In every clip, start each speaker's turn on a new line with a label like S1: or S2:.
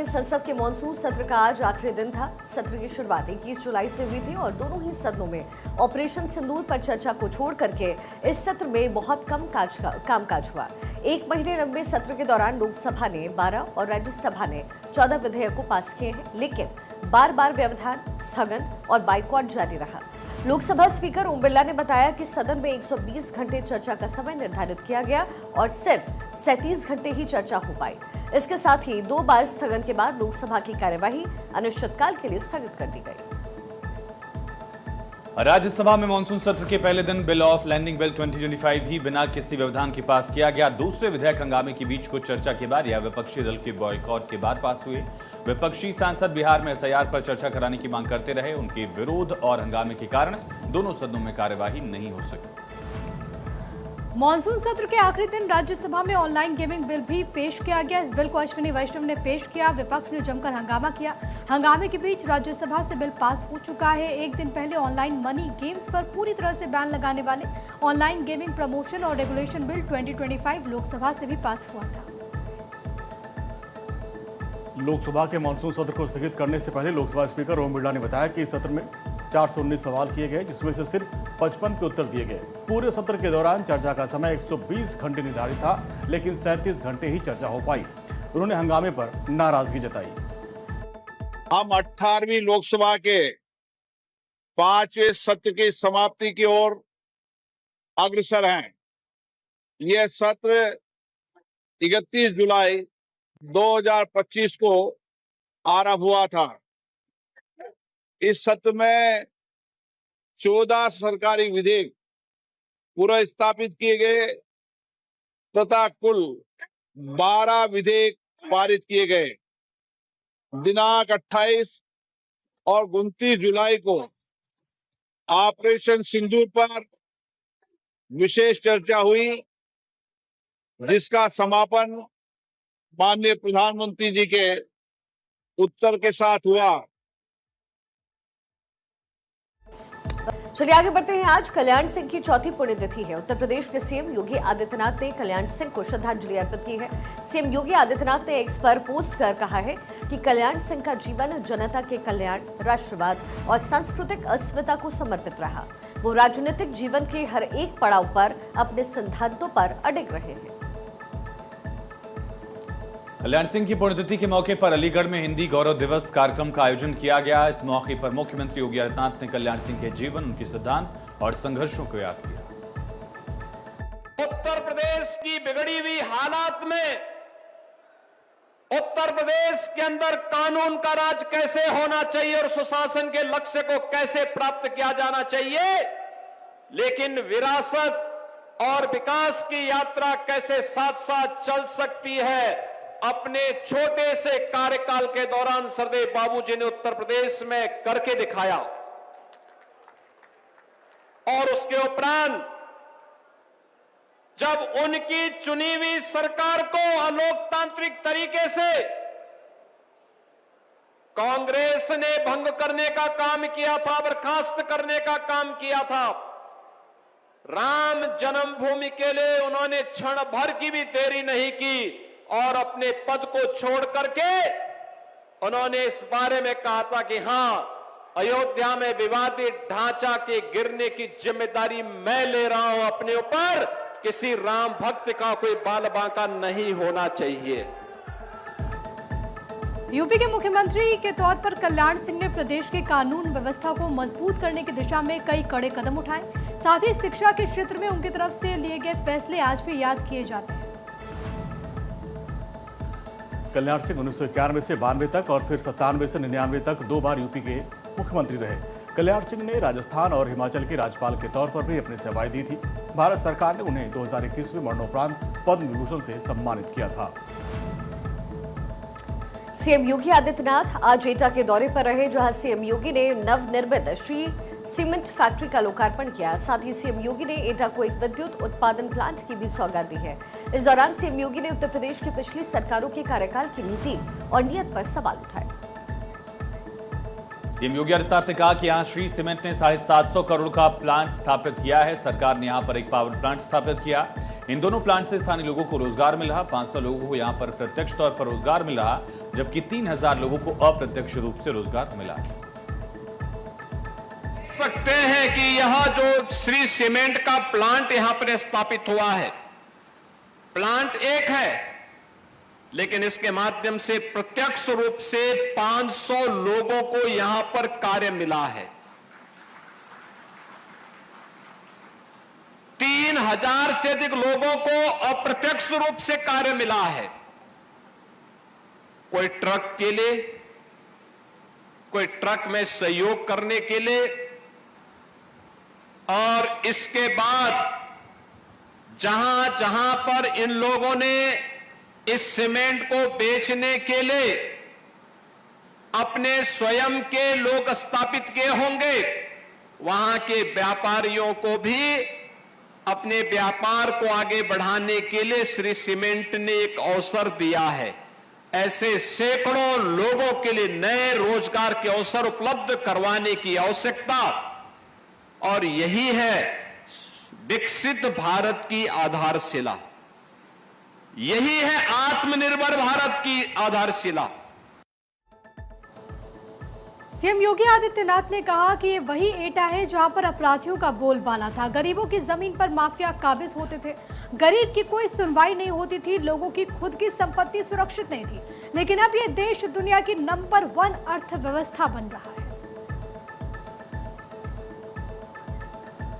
S1: हैं संसद के मानसून सत्र का आज आखिरी दिन था। सत्र की शुरुआत 21 जुलाई से हुई थी और दोनों ही सदनों में ऑपरेशन सिंदूर पर चर्चा को छोड़ करके इस सत्र में बहुत कम कामकाज हुआ। एक महीने लंबे सत्र के दौरान लोकसभा ने 12 और राज्यसभा ने 14 विधेयकों पास किए हैं, लेकिन बार बार व्यवधान, स्थगन और बाइकॉट जारी रहा। लोकसभा स्पीकर ओम बिरला ने बताया कि सदन में 120 घंटे चर्चा का समय निर्धारित किया गया और सिर्फ 37 घंटे ही चर्चा हो पाई। इसके साथ ही 2 बार स्थगन के बाद लोकसभा की कार्यवाही अनिश्चितकाल के लिए स्थगित कर दी गई।
S2: राज्यसभा में मानसून सत्र के पहले दिन बिल ऑफ लैंडिंग बिल 2025 ही बिना किसी व्यवधान के पास किया गया। दूसरे विधेयक हंगामे के बीच कुछ चर्चा के बाद या विपक्षी दल के बॉयकॉट के बाद पास हुए। विपक्षी सांसद बिहार में एसआईआर पर चर्चा कराने की मांग करते रहे। उनके विरोध और हंगामे के कारण दोनों सदनों में कार्यवाही नहीं हो सकी।
S3: मॉनसून सत्र के आखिरी दिन राज्यसभा में ऑनलाइन गेमिंग बिल भी पेश किया गया। इस बिल को अश्विनी वैष्णव ने पेश किया। विपक्ष ने जमकर हंगामा किया। हंगामे के बीच राज्यसभा से बिल पास हो चुका है। एक दिन पहले ऑनलाइन मनी गेम्स पर पूरी तरह से बैन लगाने वाले ऑनलाइन गेमिंग प्रमोशन और रेगुलेशन बिल 2025 लोकसभा से भी पास हुआ था।
S4: लोकसभा के मानसून सत्र को स्थगित करने से पहले लोकसभा स्पीकर ओम बिरला ने बताया कि इस सत्र में 419 सवाल किए गए, जिसमें से सिर्फ 55 के उत्तर दिए गए। पूरे सत्र के दौरान चर्चा का समय 120 घंटे निर्धारित था, लेकिन 37 घंटे ही चर्चा हो पाई। उन्होंने हंगामे पर नाराजगी जताई।
S5: हम 18वीं लोकसभा के 5वें सत्र की समाप्ति की ओर अग्रसर हैं। यह सत्र 31 जुलाई 2025 को आरंभ हुआ था। इस सत्र में 14 सरकारी विधेयक पुनर्स्थापित किए गए तथा कुल 12 विधेयक पारित किए गए। दिनांक 28 और 29 जुलाई को ऑपरेशन सिंदूर पर विशेष चर्चा हुई, जिसका समापन माननीय प्रधानमंत्री जी के उत्तर के साथ हुआ।
S1: चलिए आगे बढ़ते हैं। आज कल्याण सिंह की चौथी पुण्यतिथि है। उत्तर प्रदेश के सीएम योगी आदित्यनाथ ने कल्याण सिंह को श्रद्धांजलि अर्पित की है। सीएम योगी आदित्यनाथ ने एक्स पर पोस्ट कर कहा है कि कल्याण सिंह का जीवन जनता के कल्याण, राष्ट्रवाद और सांस्कृतिक अस्मिता को समर्पित रहा। वो राजनीतिक जीवन के हर एक पड़ाव पर अपने सिद्धांतों पर अडिग रहे हैं।
S2: कल्याण सिंह की पुण्यतिथि के मौके पर अलीगढ़ में हिंदी गौरव दिवस कार्यक्रम का आयोजन किया गया। इस मौके पर मुख्यमंत्री योगी आदित्यनाथ ने कल्याण सिंह के जीवन, उनके सिद्धांत और संघर्षों को याद किया।
S6: उत्तर प्रदेश की बिगड़ी हुई हालात में उत्तर प्रदेश के अंदर कानून का राज कैसे होना चाहिए और सुशासन के लक्ष्य को कैसे प्राप्त किया जाना चाहिए, लेकिन विरासत और विकास की यात्रा कैसे साथ साथ चल सकती है, अपने छोटे से कार्यकाल के दौरान सरदेव बाबूजी ने उत्तर प्रदेश में करके दिखाया। और उसके उपरांत जब उनकी चुनी हुई सरकार को अलोकतांत्रिक तरीके से कांग्रेस ने भंग करने का काम किया था, बर्खास्त करने का काम किया था, राम जन्मभूमि के लिए उन्होंने क्षण भर की भी देरी नहीं की और अपने पद को छोड़ करके उन्होंने इस बारे में कहा था कि हां, अयोध्या में विवादित ढांचा के गिरने की जिम्मेदारी मैं ले रहा हूं अपने ऊपर। किसी राम भक्त का कोई बाल बांका नहीं होना चाहिए।
S3: यूपी के मुख्यमंत्री के तौर पर कल्याण सिंह ने प्रदेश के कानून व्यवस्था को मजबूत करने की दिशा में कई कड़े कदम उठाए। साथ ही शिक्षा के क्षेत्र में उनकी तरफ से लिए गए फैसले आज भी याद किए जाते हैं।
S4: कल्याण सिंह 1991 से 92 तक और फिर 97 से 99 तक 2 बार यूपी के मुख्यमंत्री रहे। कल्याण सिंह ने राजस्थान और हिमाचल के राज्यपाल के तौर पर भी अपनी सेवाएं दी थी। भारत सरकार ने उन्हें 2021 में मरणोपरांत पद्म विभूषण से सम्मानित किया था।
S1: सीएम योगी आदित्यनाथ आज एटा के दौरे पर रहे, जहां सीएम योगी ने नवनिर्मित श्री सीमेंट फैक्ट्री का लोकार्पण किया। साथ ही सीएम योगी ने एटा को एक विद्युत उत्पादन प्लांट की भी सौगात दी है। इस दौरान सीएम योगी ने उत्तर प्रदेश की पिछली सरकारों के कार्यकाल की नीति और नीयत पर सवाल उठाए।
S2: सीएम योगी आदित्यनाथ ने कहा कि यहां श्री सीमेंट ने 750 करोड़ का प्लांट स्थापित किया है। सरकार ने यहां पर एक पावर प्लांट स्थापित किया। इन दोनों प्लांट से स्थानीय लोगों को रोजगार मिल रहा, 500 लोगों को यहां पर प्रत्यक्ष तौर पर रोजगार मिल रहा। जबकि 3000 लोगों को अप्रत्यक्ष रूप से रोजगार मिला।
S6: सकते हैं कि यह जो श्री सीमेंट का प्लांट यहां पर स्थापित हुआ है, प्लांट एक है, लेकिन इसके माध्यम से प्रत्यक्ष रूप से 500 लोगों को यहां पर कार्य मिला है। 3000 से अधिक लोगों को अप्रत्यक्ष रूप से कार्य मिला है। कोई ट्रक के लिए, कोई ट्रक में सहयोग करने के लिए, और इसके बाद जहां जहां पर इन लोगों ने इस सीमेंट को बेचने के लिए अपने स्वयं के लोग स्थापित किए होंगे, वहां के व्यापारियों को भी अपने व्यापार को आगे बढ़ाने के लिए श्री सीमेंट ने एक अवसर दिया है। ऐसे सैकड़ों लोगों के लिए नए रोजगार के अवसर उपलब्ध करवाने की आवश्यकता, और यही है विकसित भारत की आधारशिला, यही है आत्मनिर्भर भारत की आधारशिला।
S3: सीएम योगी आदित्यनाथ ने कहा कि ये वही एटा है जहां पर अपराधियों का बोलबाला था। गरीबों की जमीन पर माफिया काबिज होते थे, गरीब की कोई सुनवाई नहीं होती थी, लोगों की खुद की संपत्ति सुरक्षित नहीं थी। लेकिन अब ये देश दुनिया की नंबर 1 अर्थव्यवस्था बन रहा है।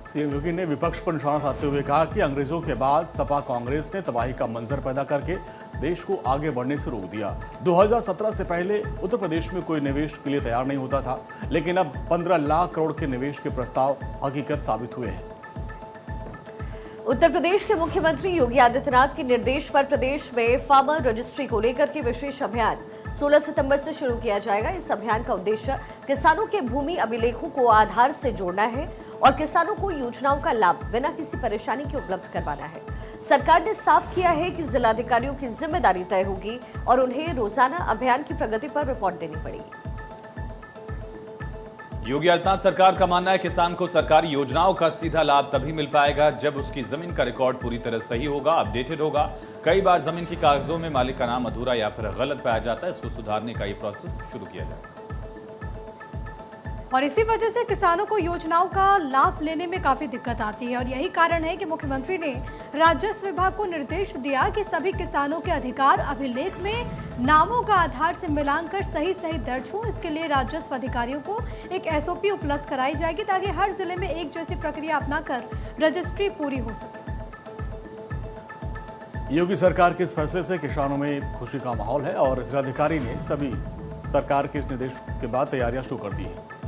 S4: सीएम योगी ने विपक्ष पर निशाना साधते हुए कहा कि अंग्रेजों के बाद सपा कांग्रेस ने तबाही का मंजर पैदा करके देश को आगे बढ़ने से रोक दिया। 2017 से पहले उत्तर प्रदेश में कोई निवेश के लिए तैयार नहीं होता था, लेकिन अब 15 लाख करोड़ के निवेश के प्रस्ताव हकीकत साबित हुए हैं।
S1: उत्तर प्रदेश के मुख्यमंत्री योगी आदित्यनाथ के निर्देश पर प्रदेश में फार्मर रजिस्ट्री को लेकर के विशेष अभियान 16 सितंबर से शुरू किया जाएगा। इस अभियान का उद्देश्य किसानों के भूमि अभिलेखों को आधार से जोड़ना है और किसानों को योजनाओं का लाभ बिना किसी परेशानी के उपलब्ध करवाना है। सरकार ने साफ किया है कि जिलाधिकारियों की जिम्मेदारी तय होगी और उन्हें रोजाना अभियान की प्रगति पर रिपोर्ट देनी पड़ेगी।
S2: योगी आदित्यनाथ सरकार का मानना है किसान को सरकारी योजनाओं का सीधा लाभ तभी मिल पाएगा जब उसकी जमीन का रिकॉर्ड पूरी तरह सही होगा, अपडेटेड होगा। कई बार जमीन की कागजों में मालिक का नाम अधूरा या फिर गलत पाया जाता है, इसको सुधारने का ये प्रोसेस शुरू किया जाएगा।
S3: और इसी वजह से किसानों को योजनाओं का लाभ लेने में काफी दिक्कत आती है और यही कारण है कि मुख्यमंत्री ने राजस्व विभाग को निर्देश दिया कि सभी किसानों के अधिकार अभिलेख में नामों का आधार से मिलान कर सही दर्ज हो। इसके लिए राजस्व अधिकारियों को एक एसओपी उपलब्ध कराई जाएगी ताकि हर जिले में एक जैसी प्रक्रिया अपनाकर रजिस्ट्री पूरी हो सके।
S4: योगी सरकार के इस फैसले से किसानों में खुशी का माहौल है और जिलाधिकारी ने सभी सरकार के इस निर्देश के बाद तैयारियां शुरू कर दी हैं।